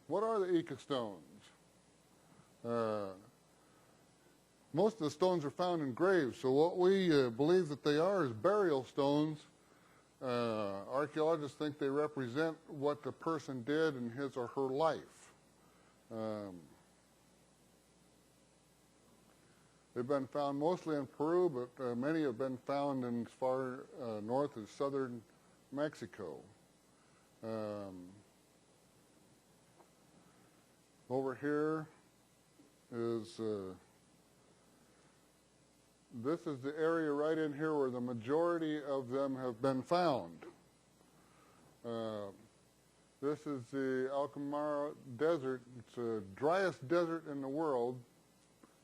What are the Ica Stones? Most of the stones are found in graves, so what we believe that they are is burial stones. Archaeologists think they represent what the person did in his or her life. They've been found mostly in Peru, but many have been found in as far north as southern Mexico. Over here is, this is the area right in here where the majority of them have been found. This is the Alcamara Desert. It's the driest desert in the world.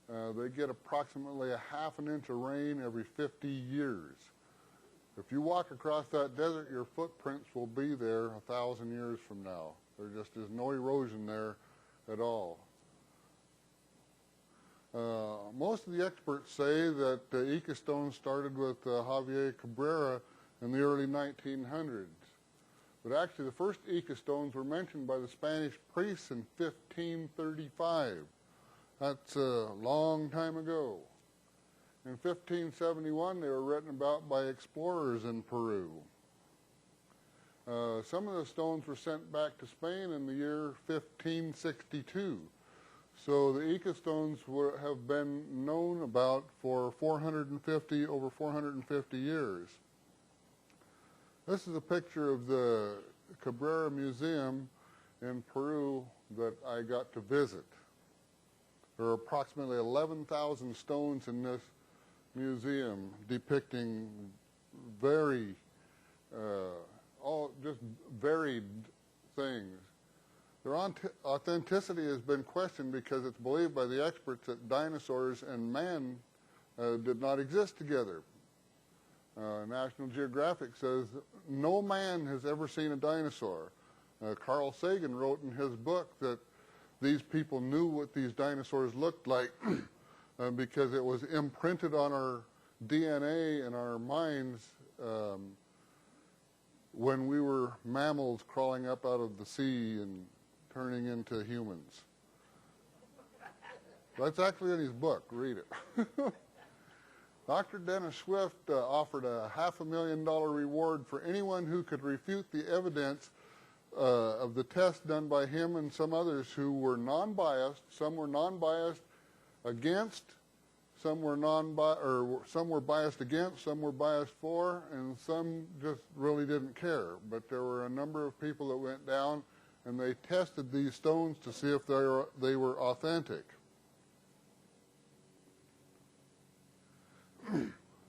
They get approximately a half an inch of rain every 50 years. If you walk across that desert, your footprints will be there 1,000 years from now. There just is no erosion there at all. Most of the experts say that Ica Stones started with Javier Cabrera in the early 1900s. But actually the first Ica Stones were mentioned by the Spanish priests in 1535. That's a long time ago. In 1571, they were written about by explorers in Peru. Some of the stones were sent back to Spain in the year 1562. So the Ica Stones have been known about for over 450 years. This is a picture of the Cabrera Museum in Peru that I got to visit. There are approximately 11,000 stones in this museum depicting just varied things. Their authenticity has been questioned because it's believed by the experts that dinosaurs and man did not exist together. National Geographic says no man has ever seen a dinosaur. Carl Sagan wrote in his book that these people knew what these dinosaurs looked like because it was imprinted on our DNA and our minds when we were mammals crawling up out of the sea and turning into humans. That's actually in his book. Read it. Dr. Dennis Swift offered a $500,000 reward for anyone who could refute the evidence of the test done by him and some others who were non-biased. Some were non-biased against, some were some were biased against, some were biased for, and some just really didn't care. But there were a number of people that went down and they tested these stones to see if they were authentic.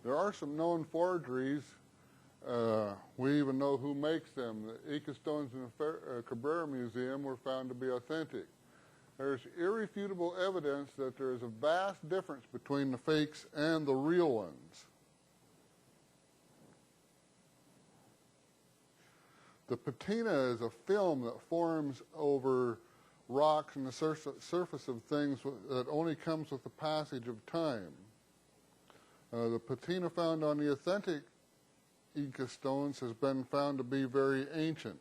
There are some known forgeries. We even know who makes them. The Ica Stones in the Cabrera Museum were found to be authentic. There's irrefutable evidence that there is a vast difference between the fakes and the real ones. The patina is a film that forms over rocks and the surface of things that only comes with the passage of time. The patina found on the authentic Ica stones has been found to be very ancient.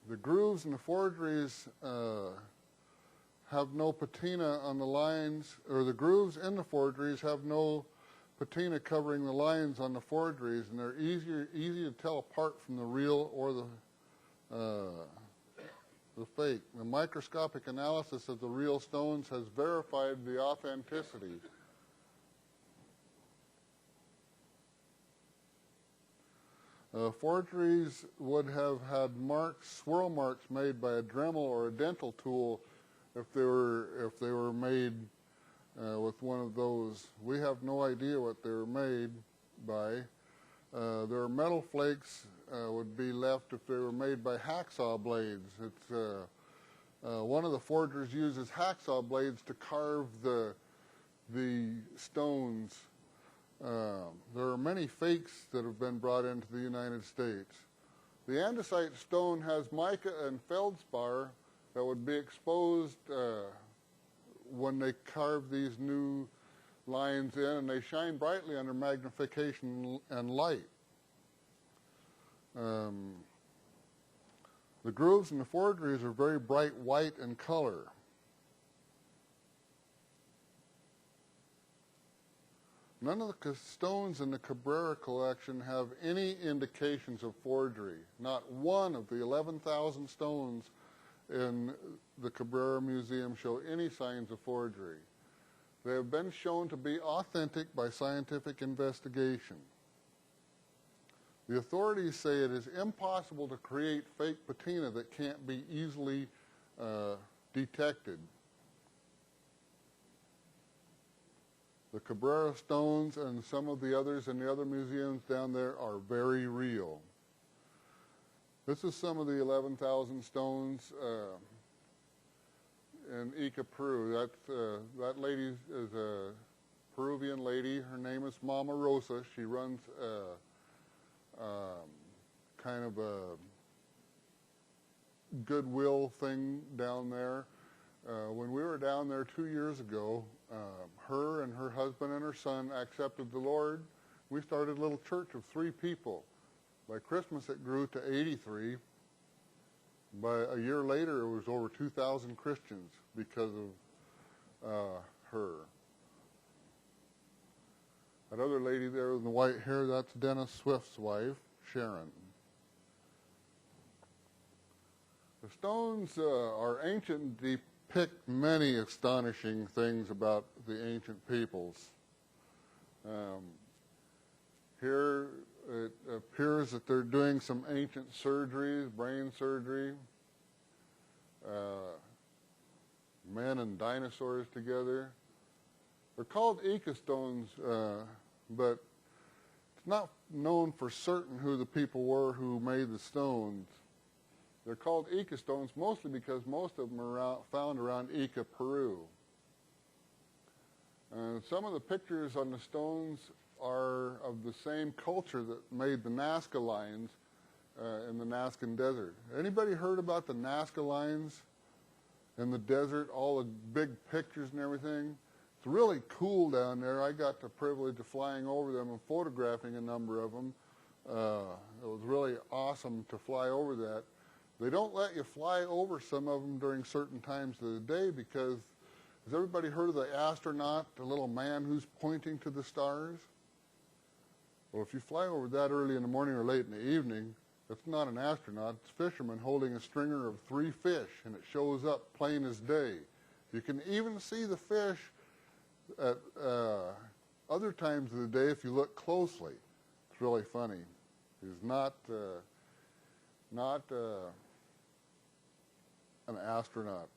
The grooves in the forgeries have no patina on the lines, or the grooves in the forgeries have no patina covering the lines on the forgeries, and they're easy to tell apart from the real or the fake. The microscopic analysis of the real stones has verified the authenticity. Forgeries would have had swirl marks made by a Dremel or a dental tool if they were made with one of those. We have no idea what they were made by. Their metal flakes would be left if they were made by hacksaw blades. It's one of the forgers uses hacksaw blades to carve the stones. There are many fakes that have been brought into the United States. The andesite stone has mica and feldspar that would be exposed when they carve these new lines in, and they shine brightly under magnification and light. The grooves in the forgeries are very bright white in color. None of the stones in the Cabrera collection have any indications of forgery. Not one of the 11,000 stones in the Cabrera Museum show any signs of forgery. They have been shown to be authentic by scientific investigation. The authorities say it is impossible to create fake patina that can't be easily detected. The Cabrera stones and some of the others in the other museums down there are very real. This is some of the 11,000 stones in Ica, Peru. That lady is a Peruvian lady. Her name is Mama Rosa. She runs kind of a goodwill thing down there. When we were down there 2 years ago, her and her husband and her son accepted the Lord. We started a little church of 3 people. By Christmas it grew to 83. By a year later it was over 2,000 Christians because of her. That other lady there with the white hair, that's Dennis Swift's wife, Sharon. The stones are ancient and depict many astonishing things about the ancient peoples. Here it appears that they're doing some ancient surgeries, brain surgery, men and dinosaurs together. They're called Ica Stones, but it's not known for certain who the people were who made the stones. They're called Ica Stones mostly because most of them are found around Ica, Peru. Some of the pictures on the stones are of the same culture that made the Nazca lines in the Nazcan Desert. Anybody heard about the Nazca lines in the desert, all the big pictures and everything? It's really cool down there. I got the privilege of flying over them and photographing a number of them. It was really awesome to fly over that. They don't let you fly over some of them during certain times of the day because, has everybody heard of the astronaut, the little man who's pointing to the stars? Well, if you fly over that early in the morning or late in the evening, it's not an astronaut, it's a fisherman holding a stringer of 3 fish, and it shows up plain as day. You can even see the fish at other times of the day if you look closely. It's really funny. He's not an astronaut.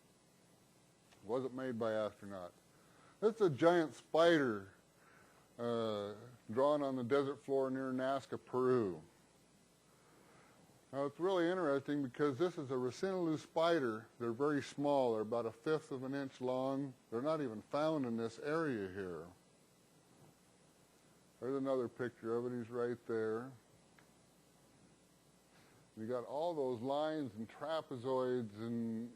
It wasn't made by astronauts. It's a giant spider drawn on the desert floor near Nazca, Peru. Now it's really interesting because this is a Racinalus spider. They're very small. They're about 1/5 of an inch long. They're not even found in this area here. There's another picture of it. He's right there. You got all those lines and trapezoids and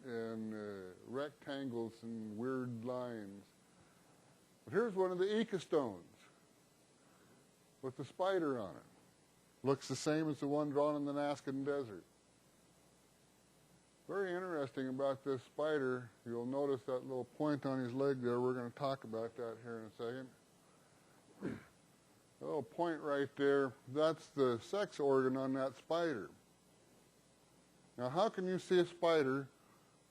rectangles and weird lines. But here's one of the Ica stones with the spider on it. Looks the same as the one drawn in the Nazcan Desert. Very interesting about this spider. You'll notice that little point on his leg there. We're going to talk about that here in a second. A little point right there, that's the sex organ on that spider. Now, how can you see a spider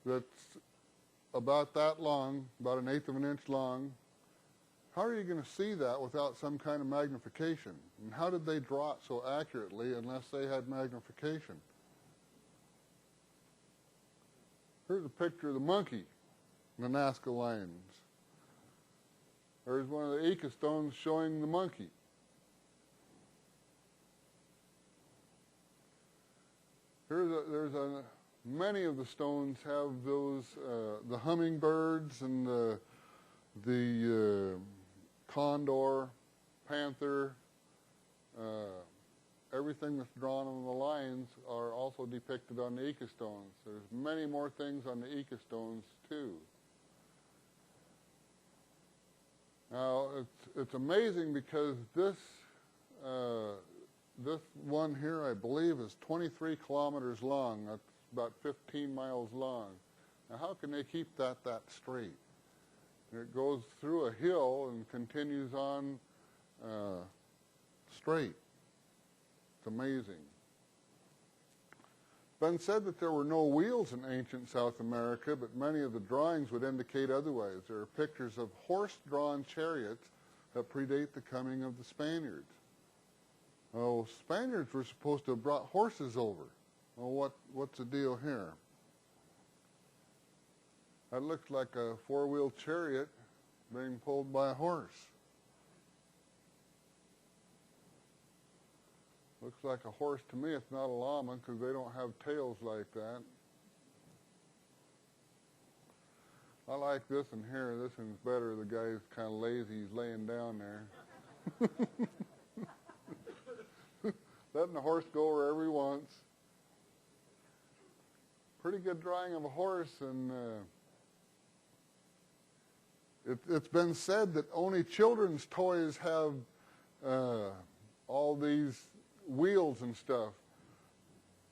that's about that long, about 1/8 of an inch long? How are you going to see that without some kind of magnification? And how did they draw it so accurately unless they had magnification? Here's a picture of the monkey, the Nazca lines. There's one of the Ica stones showing the monkey. Many of the stones have those, the hummingbirds and the condor, panther, everything that's drawn on the lines are also depicted on the Ica stones. There's many more things on the Ica stones too. Now it's amazing because this one here, I believe, is 23 kilometers long. That's about 15 miles long. Now, how can they keep that straight? It goes through a hill and continues on straight. It's amazing. It's been said that there were no wheels in ancient South America, but many of the drawings would indicate otherwise. There are pictures of horse-drawn chariots that predate the coming of the Spaniards. Oh, Spaniards were supposed to have brought horses over. Well, what's the deal here? That looks like a four-wheel chariot being pulled by a horse. Looks like a horse to me. It's not a llama because they don't have tails like that. I like this one here. This one's better. The guy's kind of lazy. He's laying down there. Letting the horse go wherever he wants. Pretty good drawing of a horse, and it's been said that only children's toys have all these wheels and stuff,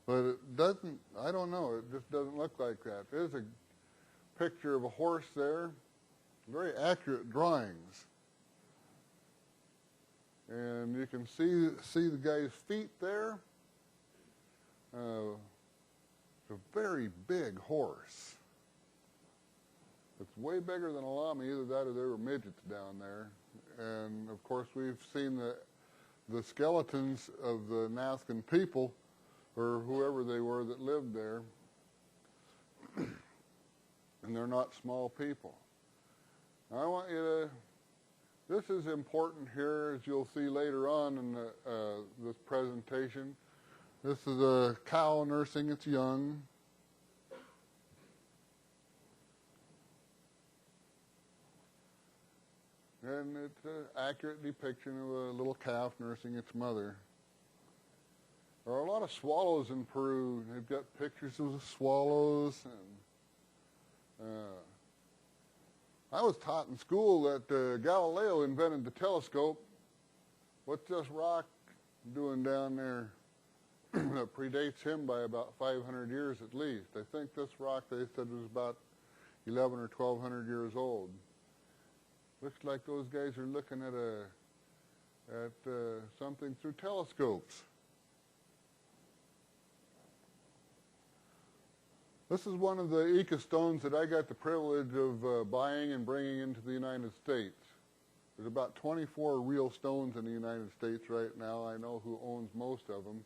but it doesn't, I don't know, it just doesn't look like that. There's a picture of a horse there, very accurate drawings. And you can see the guy's feet there. It's a very big horse. It's way bigger than a llama, either that or there were midgets down there. And of course we've seen the skeletons of the Nazcan people, or whoever they were that lived there. And they're not small people. I want you to, this is important here, as you'll see later on in this presentation. This is a cow nursing its young. And it's an accurate depiction of a little calf nursing its mother. There are a lot of swallows in Peru. They've got pictures of the swallows. And I was taught in school that Galileo invented the telescope. What's this rock doing down there that predates him by about 500 years at least? I think this rock, they said, was about 11 or 1,200 years old. Looks like those guys are looking at something through telescopes. This is one of the Ica Stones that I got the privilege of buying and bringing into the United States. There's about 24 real stones in the United States right now. I know who owns most of them.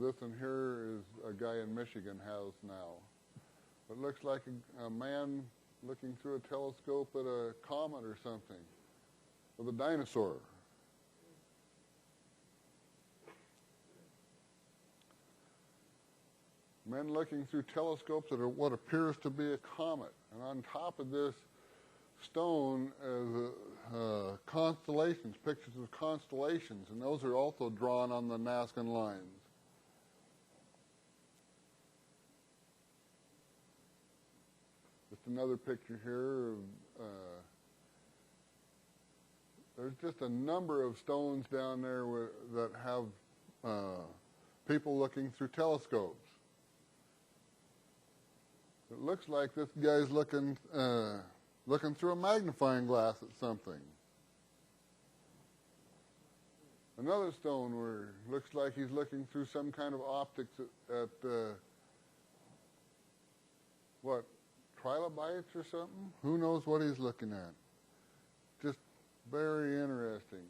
This one here is a guy in Michigan has now. It looks like a man looking through a telescope at a comet or something, with a dinosaur. Men looking through telescopes at what appears to be a comet. And on top of this stone is constellations, pictures of constellations, and those are also drawn on the Nazcan lines. Just another picture here of, there's just a number of stones down there that have people looking through telescopes. It looks like this guy's looking through a magnifying glass at something. Another stone where it looks like he's looking through some kind of optics at what, trilobites or something? Who knows what he's looking at? Just very interesting.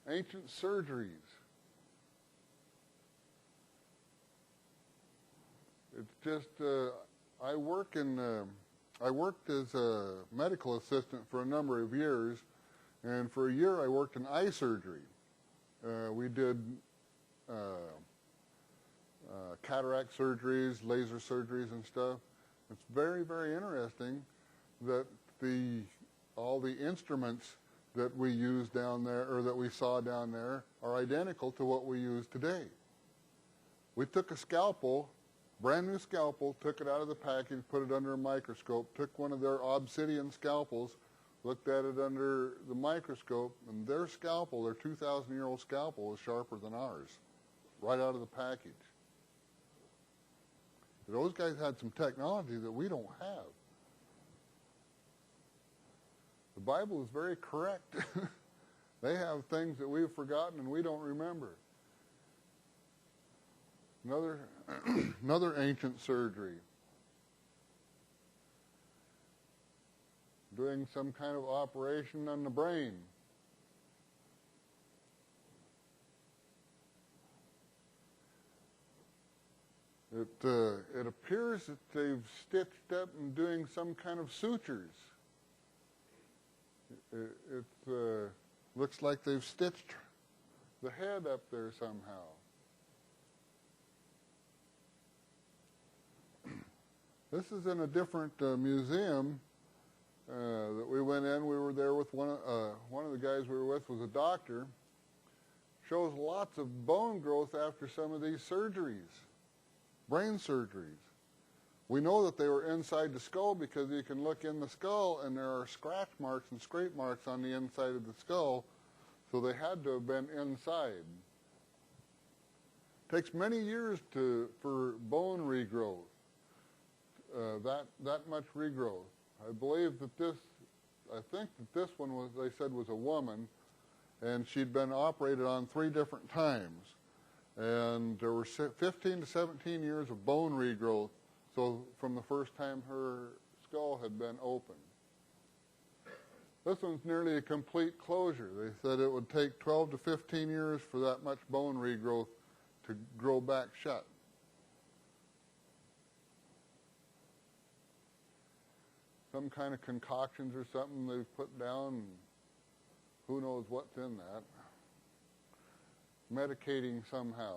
Ancient surgeries. It's just, I worked as a medical assistant for a number of years, and for a year I worked in eye surgery. We did cataract surgeries, laser surgeries and stuff. It's very, very interesting that all the instruments that we use down there, or that we saw down there, are identical to what we use today. We took a scalpel, brand new scalpel, took it out of the package, put it under a microscope, took one of their obsidian scalpels, looked at it under the microscope, and their scalpel, their 2,000-year-old scalpel, was sharper than ours, right out of the package. Those guys had some technology that we don't have. The Bible is very correct. They have things that we've forgotten and we don't remember. Another ancient surgery. Doing some kind of operation on the brain. It appears that they've stitched up and doing some kind of sutures. It looks like they've stitched the head up there somehow. This is in a different museum that we went in. We were there with one of the guys we were with was a doctor. Shows lots of bone growth after some of these surgeries, brain surgeries. We know that they were inside the skull because you can look in the skull and there are scratch marks and scrape marks on the inside of the skull, so they had to have been inside. It takes many years for bone regrowth, that much regrowth. I believe that I think that this one was, they said, was a woman, and she'd been operated on 3 different times. And there were 15 to 17 years of bone regrowth, so from the first time her skull had been opened. This one's nearly a complete closure. They said it would take 12 to 15 years for that much bone regrowth to grow back shut. Some kind of concoctions or something they've put down, who knows what's in that. Medicating somehow.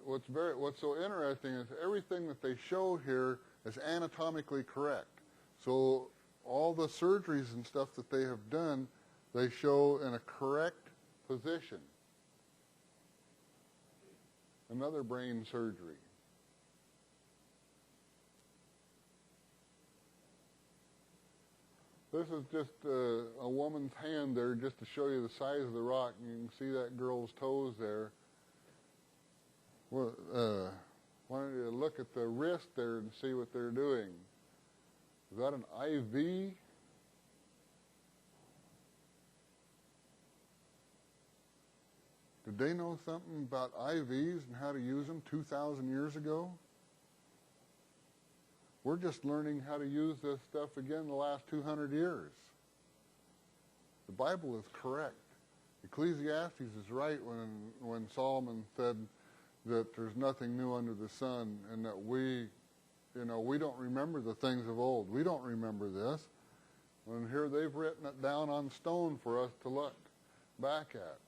What's so interesting is everything that they show here is anatomically correct. So all the surgeries and stuff that they have done, they show in a correct position. Another brain surgery. This is just a woman's hand there just to show you the size of the rock. You can see that girl's toes there. Well, why don't you look at the wrist there and see what they're doing. Is that an IV? Did they know something about IVs and how to use them 2,000 years ago? We're just learning how to use this stuff again the last 200 years. The Bible is correct. Ecclesiastes is right when Solomon said that there's nothing new under the sun, and that we don't remember the things of old. We don't remember this. And here they've written it down on stone for us to look back at.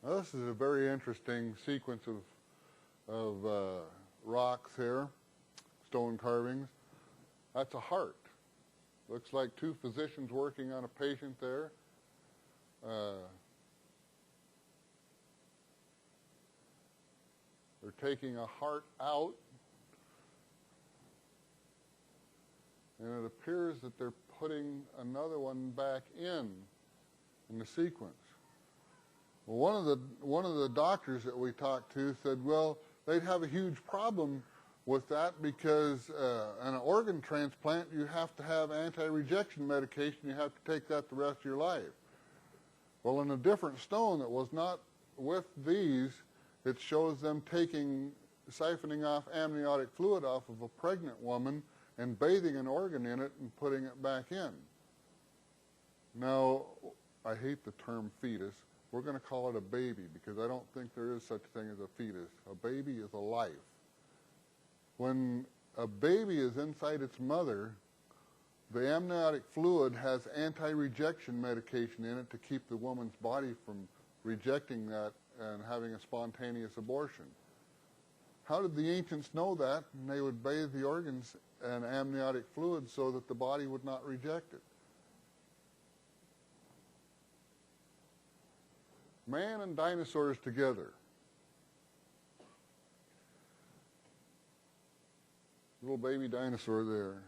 Now, this is a very interesting sequence of rocks here, stone carvings. That's a heart. Looks like 2 physicians working on a patient there. They're taking a heart out, and it appears that they're putting another one back in the sequence. Well, one of the doctors that we talked to said, well, they'd have a huge problem with that because in an organ transplant, you have to have anti-rejection medication. You have to take that the rest of your life. Well, in a different stone that was not with these, it shows them siphoning off amniotic fluid off of a pregnant woman and bathing an organ in it and putting it back in. Now, I hate the term fetus. We're going to call it a baby because I don't think there is such a thing as a fetus. A baby is a life. When a baby is inside its mother, the amniotic fluid has anti-rejection medication in it to keep the woman's body from rejecting that and having a spontaneous abortion. How did the ancients know that? And they would bathe the organs in amniotic fluid so that the body would not reject it. Man and dinosaurs together. Little baby dinosaur there.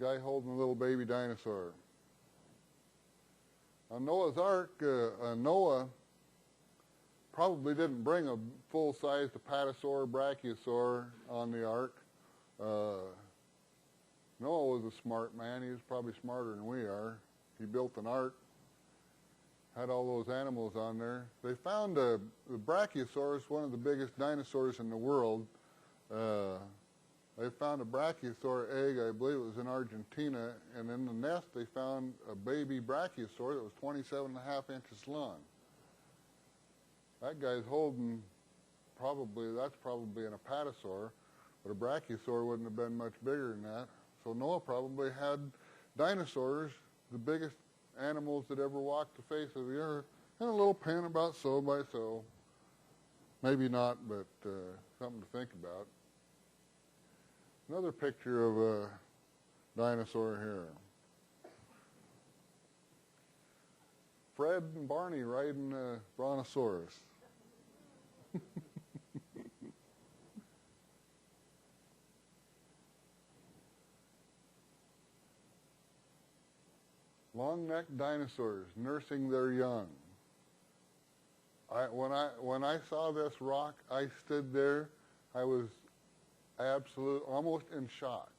Guy holding a little baby dinosaur. On Noah's Ark, Noah probably didn't bring a full-sized apatosaur, brachiosaur on the ark. Noah was a smart man. He was probably smarter than we are. He built an ark, had all those animals on there. They found the brachiosaurus, one of the biggest dinosaurs in the world. They found a brachiosaur egg, I believe it was in Argentina, and in the nest they found a baby brachiosaur that was 27 and a half inches long. That guy's holding that's probably an apatosaur, but a brachiosaur wouldn't have been much bigger than that. So Noah probably had dinosaurs, the biggest animals that ever walked the face of the earth, in a little pen about so by so. Maybe not, but something to think about. Another picture of a dinosaur here. Fred and Barney riding a brontosaurus. Long-necked dinosaurs nursing their young. When I saw this rock, I stood there. I was almost in shock.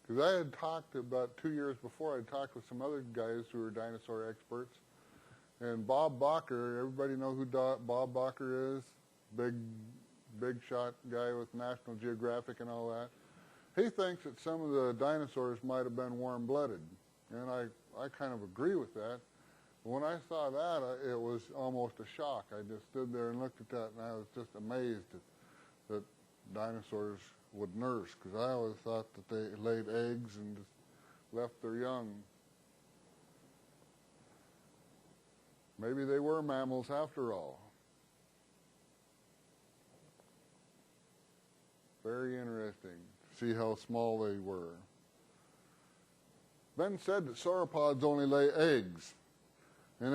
Because I had talked about 2 years before, I talked with some other guys who were dinosaur experts. And Bob Bacher, everybody know who Bob Bacher is? Big shot guy with National Geographic and all that. He thinks that some of the dinosaurs might have been warm-blooded. And I kind of agree with that. When I saw that, it was almost a shock. I just stood there and looked at that, and I was just amazed that dinosaurs would nurse, because I always thought that they laid eggs and just left their young. Maybe they were mammals after all. Very interesting to see how small they were. Ben said that sauropods only lay eggs, and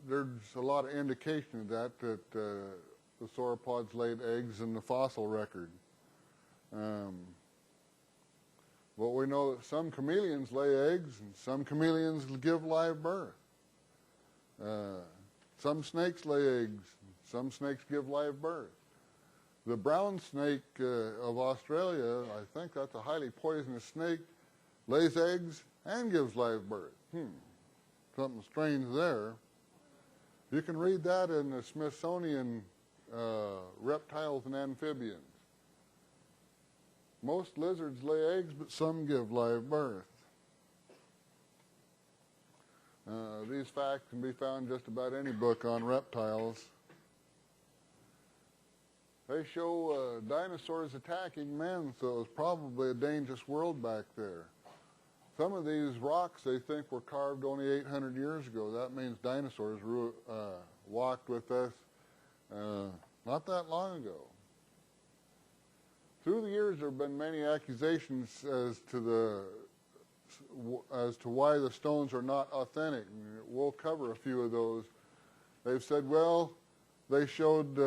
there's a lot of indication of that the sauropods laid eggs in the fossil record. But we know that some chameleons lay eggs and some chameleons give live birth. Some snakes lay eggs, some snakes give live birth. The brown snake of Australia, I think that's a highly poisonous snake, lays eggs and gives live birth. Something strange there. You can read that in the Smithsonian Reptiles and Amphibians. Most lizards lay eggs, but some give live birth. These facts can be found in just about any book on reptiles. They show dinosaurs attacking men, so it was probably a dangerous world back there. Some of these rocks they think were carved only 800 years ago. That means dinosaurs walked with us not that long ago. Through the years, there have been many accusations as to why the stones are not authentic. We'll cover a few of those. They've said, well, they showed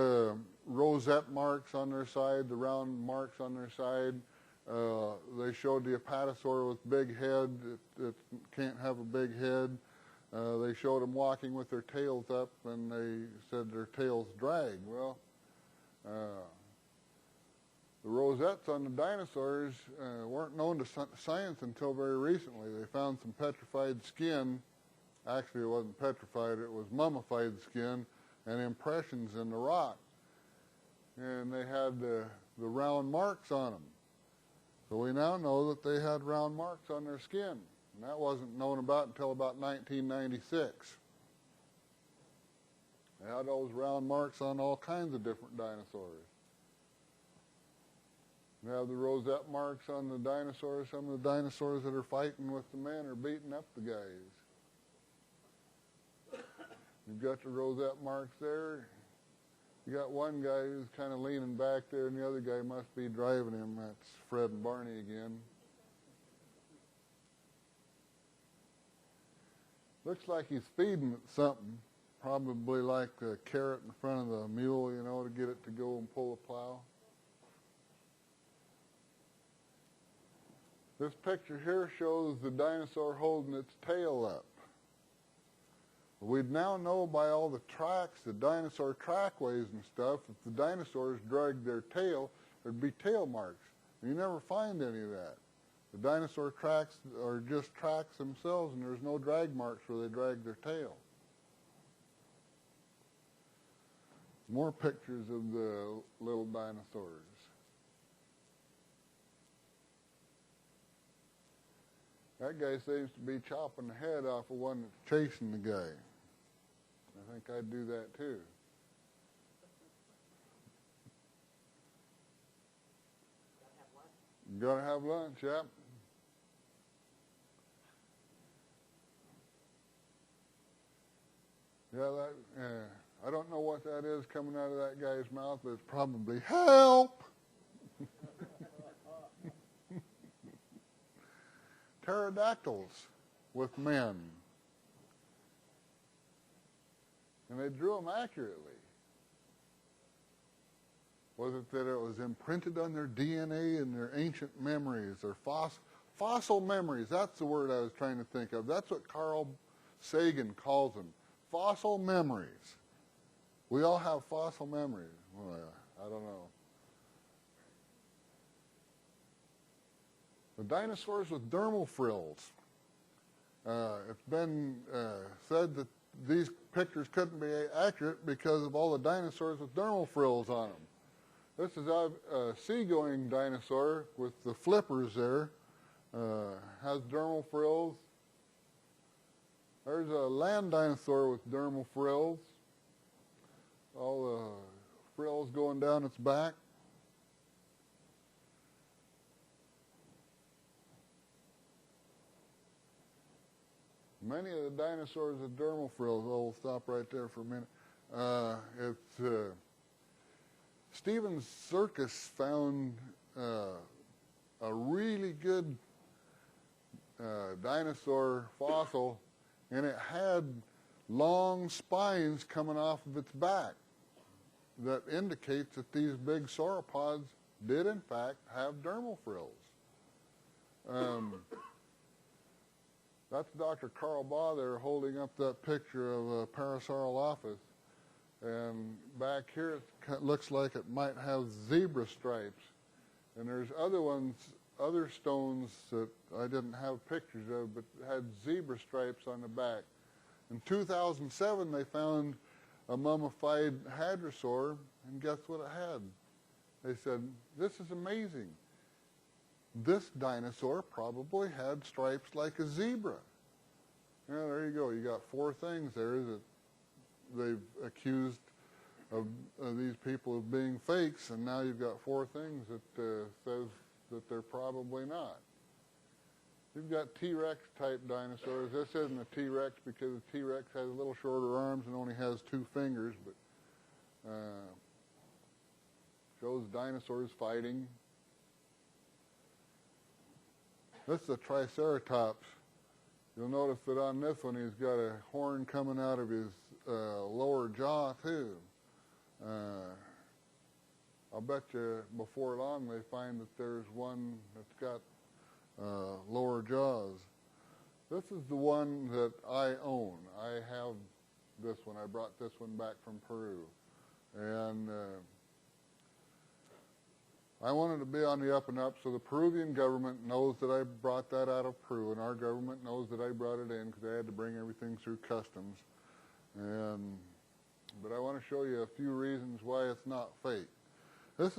rosette marks on their side, the round marks on their side. They showed the apatosaur with big head that can't have a big head. They showed them walking with their tails up, and they said their tails drag. Well, the rosettes on the dinosaurs weren't known to science until very recently. They found some petrified skin. Actually, it wasn't petrified, it was mummified skin and impressions in the rock. And they had the round marks on them. So we now know that they had round marks on their skin. And that wasn't known about until about 1996. They had those round marks on all kinds of different dinosaurs. They have the rosette marks on the dinosaurs. Some of the dinosaurs that are fighting with the men are beating up the guys. You've got the rosette marks there. You got one guy who's kind of leaning back there, and the other guy must be driving him. That's Fred and Barney again. Looks like he's feeding it something, probably like a carrot in front of the mule, you know, to get it to go and pull the plow. This picture here shows the dinosaur holding its tail up. We now know by all the tracks, the dinosaur trackways and stuff, if the dinosaurs dragged their tail, there'd be tail marks. You never find any of that. The dinosaur tracks are just tracks themselves, and there's no drag marks where they drag their tail. More pictures of the little dinosaurs. That guy seems to be chopping the head off of one that's chasing the guy. I think I'd do that too. Gotta have lunch, yep. Yeah, I don't know what that is coming out of that guy's mouth, but it's probably help. Pterodactyls with men. And they drew them accurately. Was it that it was imprinted on their DNA and their ancient memories, or fossil memories? That's the word I was trying to think of. That's what Carl Sagan calls them, fossil memories. We all have fossil memories. Well, I don't know. The dinosaurs with dermal frills. It's been said that these pictures couldn't be accurate because of all the dinosaurs with dermal frills on them. This is a seagoing dinosaur with the flippers there. Has dermal frills. There's a land dinosaur with dermal frills. All the frills going down its back. Many of the dinosaurs have dermal frills. Oh, we'll stop right there for a minute. Stevens Circus found a really good dinosaur fossil, and it had long spines coming off of its back that indicates that these big sauropods did in fact have dermal frills. That's Dr. Carl Baugh there holding up that picture of Parasaurolophus. And back here it looks like it might have zebra stripes. And there's other stones that I didn't have pictures of, but had zebra stripes on the back. In 2007, they found a mummified hadrosaur, and guess what it had? They said, this is amazing. This dinosaur probably had stripes like a zebra. Yeah, there you go. You got four things there that they've accused of these people of being fakes, and now you've got four things that says that they're probably not. You've got T-Rex type dinosaurs. This isn't a T-Rex because the T-Rex has a little shorter arms and only has 2 fingers, but shows dinosaurs fighting. This is a Triceratops. You'll notice that on this one he's got a horn coming out of his lower jaw too. I'll bet you before long they find that there's one that's got lower jaws. This is the one that I own. I have this one. I brought this one back from Peru. And I wanted to be on the up and up, so the Peruvian government knows that I brought that out of Peru, and our government knows that I brought it in because I had to bring everything through customs. But I want to show you a few reasons why it's not fake. This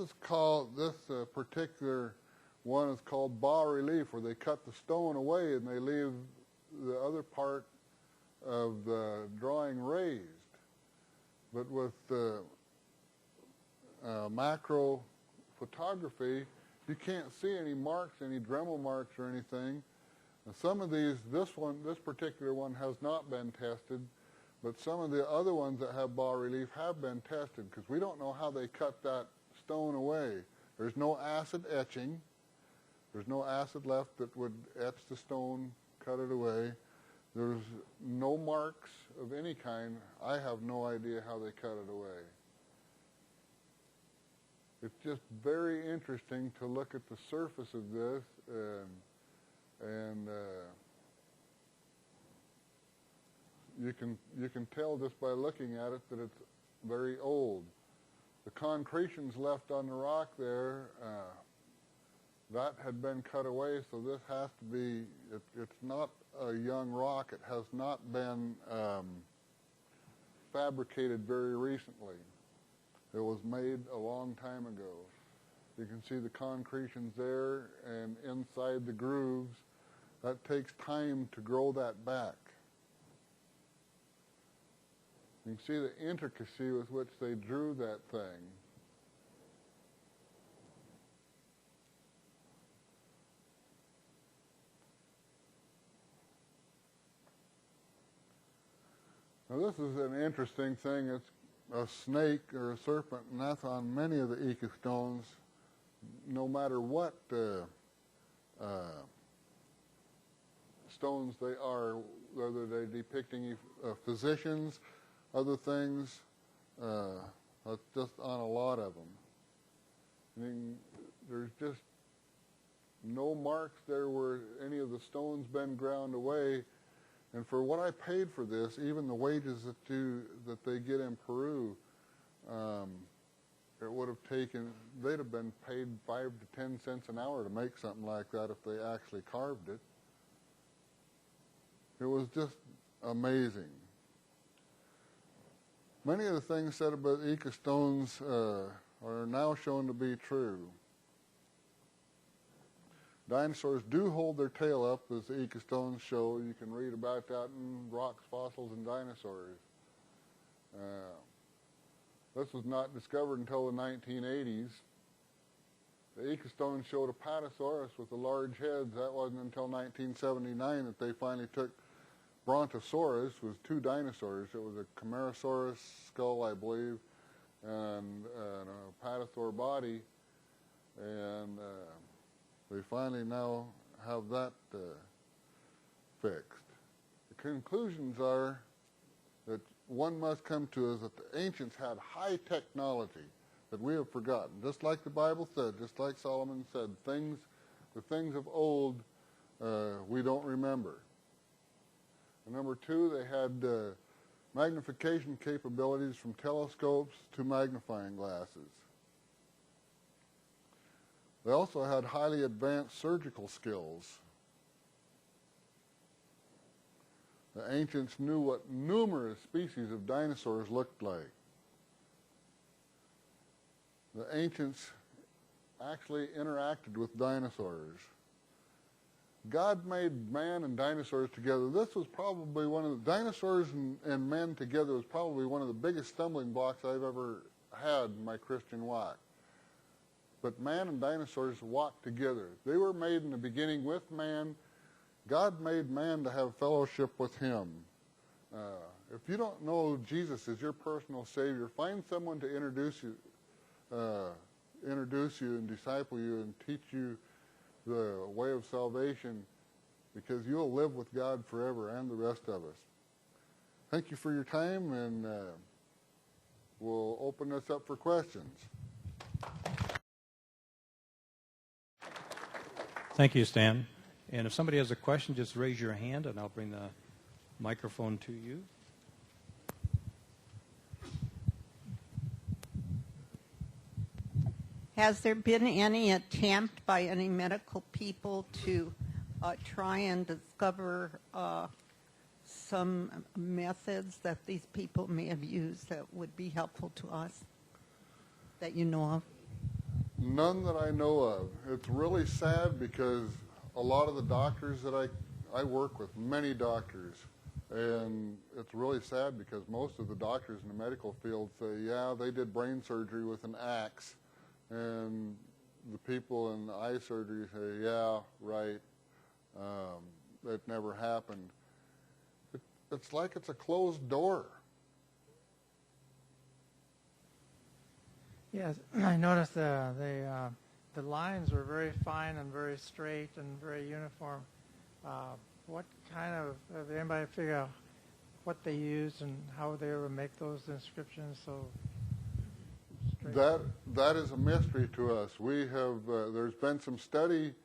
particular one is called bas relief, where they cut the stone away and they leave the other part of the drawing raised. But with macro photography, you can't see any marks, any Dremel marks or anything. And some of these, this particular one has not been tested, but some of the other ones that have bas relief have been tested because we don't know how they cut that stone away. There's no acid etching. There's no acid left that would etch the stone, cut it away. There's no marks of any kind. I have no idea how they cut it away. It's just very interesting to look at the surface of this. and you can tell just by looking at it that it's very old. The concretions left on the rock there, that had been cut away, so this has to be, it's not a young rock. It has not been fabricated very recently. It was made a long time ago. You can see the concretions there, and inside the grooves, that takes time to grow that back. You can see the intricacy with which they drew that thing. Now this is an interesting thing. It's a snake or a serpent, and that's on many of the Ica Stones. No matter what stones they are, whether they're depicting physicians, other things, that's just on a lot of them. I mean, there's just no marks there where any of the stones been ground away. And for what I paid for this, even the wages that they get in Peru, it would have taken, they'd have been paid 5 to 10 cents an hour to make something like that if they actually carved it. It was just amazing. Many of the things said about Ica Stones are now shown to be true. Dinosaurs do hold their tail up, as the Ica Stones show. You can read about that in Rocks, Fossils, and Dinosaurs. This was not discovered until the 1980s. The Ica Stones showed a Patasaurus with the large heads. That wasn't until 1979 that they finally took Brontosaurus, was 2 dinosaurs. It was a Camarasaurus skull, I believe, and a Patasaur body. And they finally now have that fixed. The conclusions are that one must come to is that the ancients had high technology that we have forgotten. Just like the Bible said, just like Solomon said, the things of old we don't remember. And number 2, they had magnification capabilities from telescopes to magnifying glasses. They also had highly advanced surgical skills. The ancients knew what numerous species of dinosaurs looked like. The ancients actually interacted with dinosaurs. God made man and dinosaurs together. This was probably one of the dinosaurs and men together was probably one of the biggest stumbling blocks I've ever had in my Christian walk. But man and dinosaurs walked together. They were made in the beginning with man. God made man to have fellowship with him. If you don't know Jesus as your personal Savior, find someone to introduce you and disciple you and teach you the way of salvation, because you'll live with God forever and the rest of us. Thank you for your time, and we'll open this up for questions. Thank you, Stan. And if somebody has a question, just raise your hand and I'll bring the microphone to you. Has there been any attempt by any medical people to try and discover some methods that these people may have used that would be helpful to us, that you know of? None that I know of. It's really sad because a lot of the doctors that I work with, many doctors, and it's really sad because most of the doctors in the medical field say, yeah, they did brain surgery with an axe, and the people in eye surgery say, yeah, right, it never happened. It's like it's a closed door. Yes, I noticed the lines were very fine and very straight and very uniform. What kind of, did anybody figure out what they used and how they were make those inscriptions so straight? That is a mystery to us. We have, there's been some study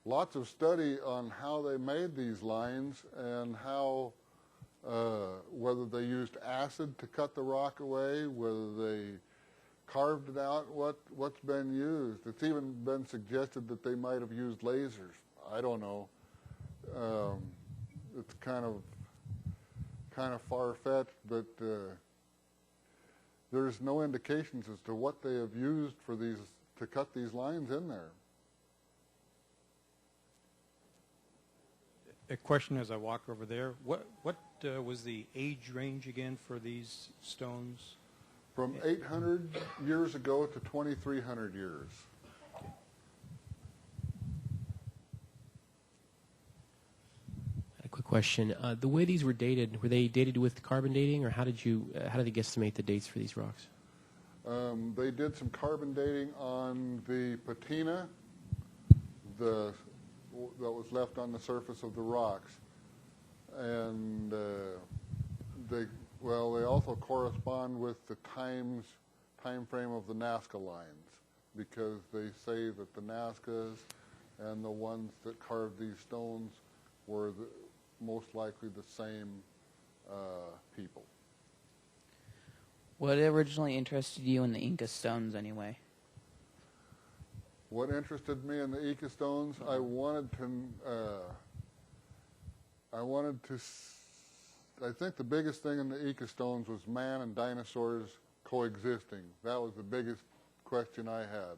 lots of study on how they made these lines and how, whether they used acid to cut the rock away, whether they carved it out, what's been used. It's even been suggested that they might have used lasers. I don't know. It's kind of far-fetched, but there's no indications as to what they have used for these to cut these lines in there. A question as I walk over there. What was the age range again for these stones? From 800 years ago to 2,300 years. A quick question: the way these were they dated with carbon dating, or how did they guesstimate the dates for these rocks? They did some carbon dating on the patina, that was left on the surface of the rocks, and they also correspond with the time frame of the Nazca lines, because they say that the Nazcas and the ones that carved these stones were most likely the same people. What originally interested you in the Ica Stones anyway? What interested me in the Ica Stones, I think the biggest thing in the Ica Stones was man and dinosaurs coexisting. That was the biggest question I had.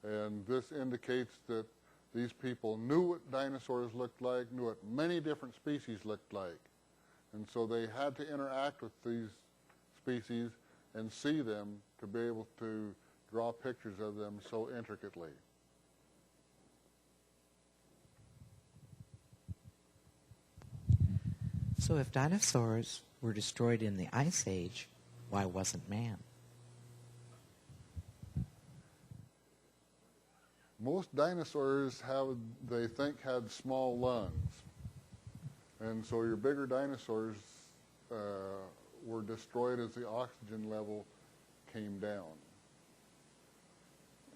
And this indicates that these people knew what dinosaurs looked like, knew what many different species looked like. And so they had to interact with these species and see them to be able to draw pictures of them so intricately. So if dinosaurs were destroyed in the Ice Age, why wasn't man? Most dinosaurs they think had small lungs. And so your bigger dinosaurs were destroyed as the oxygen level came down.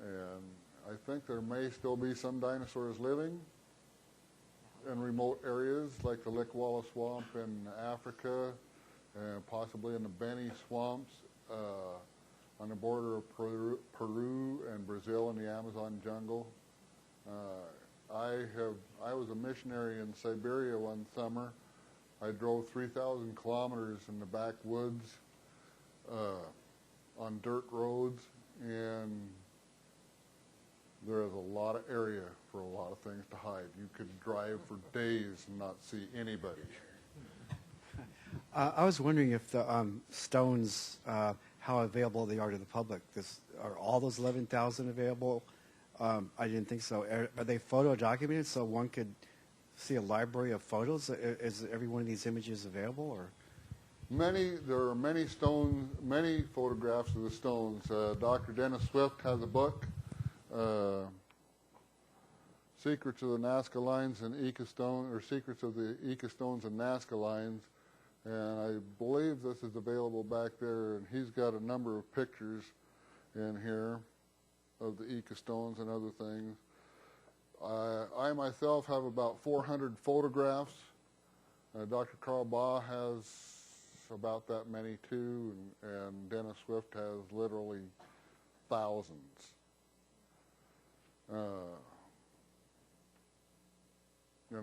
And I think there may still be some dinosaurs living in remote areas like the Likwala Swamp in Africa, and possibly in the Beni swamps on the border of Peru and Brazil in the Amazon jungle. I was a missionary in Siberia one summer. I drove 3,000 kilometers in the backwoods on dirt roads, and there is a lot of area for a lot of things to hide. You could drive for days and not see anybody. I was wondering if the stones, how available they are to the public. Are all those 11,000 available? I didn't think so. Are they photo documented so one could see a library of photos? Is every one of these images available? Or? There are many photographs of the stones. Dr. Dennis Swift has a book, Secrets of the Nazca Lines and Ica Stone, or Secrets of the Ica Stones and Nazca Lines, and I believe this is available back there, and he's got a number of pictures in here of the Ica Stones and other things. I myself have about 400 photographs. Dr. Carl Baugh has about that many too, and Dennis Swift has literally thousands. And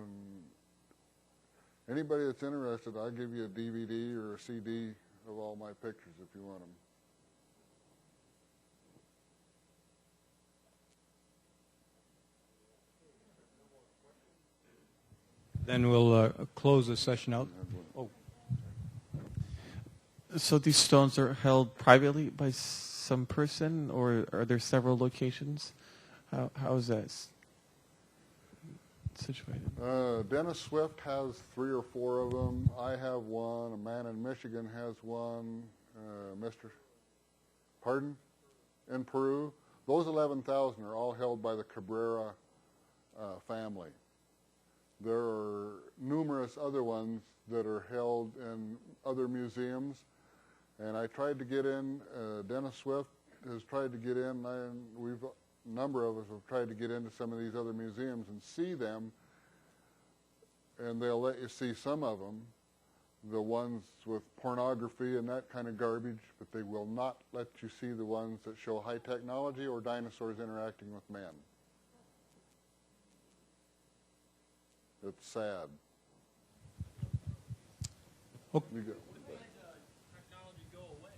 anybody that's interested, I'll give you a DVD or a CD of all my pictures if you want them. Then we'll close the session out. Oh. So these stones are held privately by some person, or are there several locations? How is that situated? Dennis Swift has 3 or 4 of them. I have one. A man in Michigan has one. In Peru. Those 11,000 are all held by the Cabrera family. There are numerous other ones that are held in other museums, and I tried to get in. Dennis Swift has tried to get in, and number of us have tried to get into some of these other museums and see them, and they'll let you see some of them, the ones with pornography and that kind of garbage, but they will not let you see the ones that show high technology or dinosaurs interacting with men. It's sad. Okay. You go. Technology go away?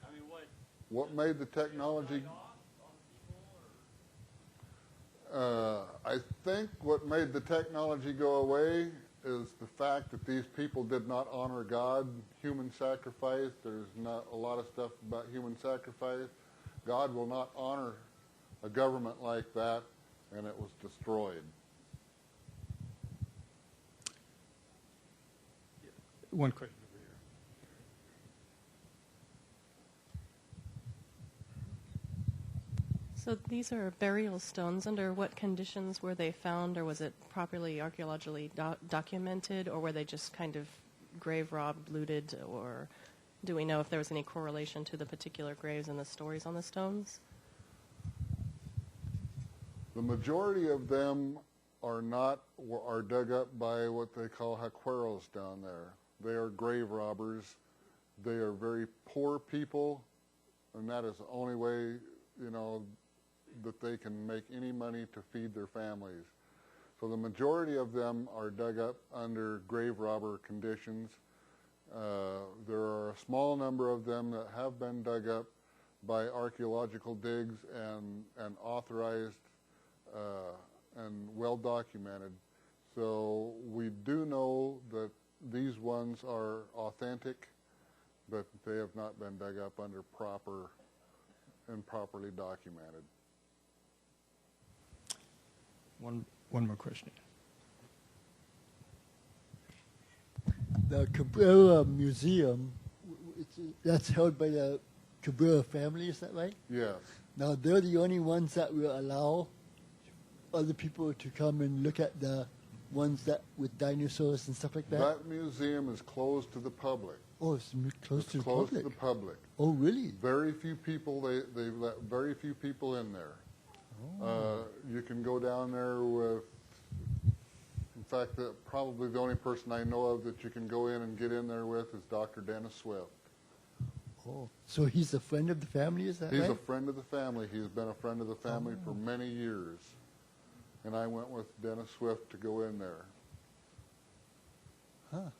I mean, What made the technology? I think what made the technology go away is the fact that these people did not honor God, human sacrifice. There's not a lot of stuff about human sacrifice. God will not honor a government like that, and it was destroyed. One question over here. So these are burial stones. Under what conditions were they found, or was it properly archaeologically documented, or were they just kind of grave robbed, looted, or do we know if there was any correlation to the particular graves and the stories on the stones? The majority of them are dug up by what they call jacueros down there. They are grave robbers. They are very poor people, and that is the only way, that they can make any money to feed their families. So the majority of them are dug up under grave robber conditions. There are a small number of them that have been dug up by archaeological digs and authorized and well documented. So we do know that these ones are authentic, but they have not been dug up under proper and properly documented. One more question. The Cabrera Museum, that's held by the Cabrera family, is that right? Yes. Now, they're the only ones that will allow other people to come and look at the ones that with dinosaurs and stuff like that? That museum is closed to the public. Oh, it's closed to the closed public? to the public. Oh, really? Very few people, they let very few people in there. You can go down there with, in fact, probably the only person I know of that you can go in and get in there with is Dr. Dennis Swift. Oh, so he's a friend of the family, is that right? He's a friend of the family. He's been a friend of the family for many years. And I went with Dennis Swift to go in there. Huh.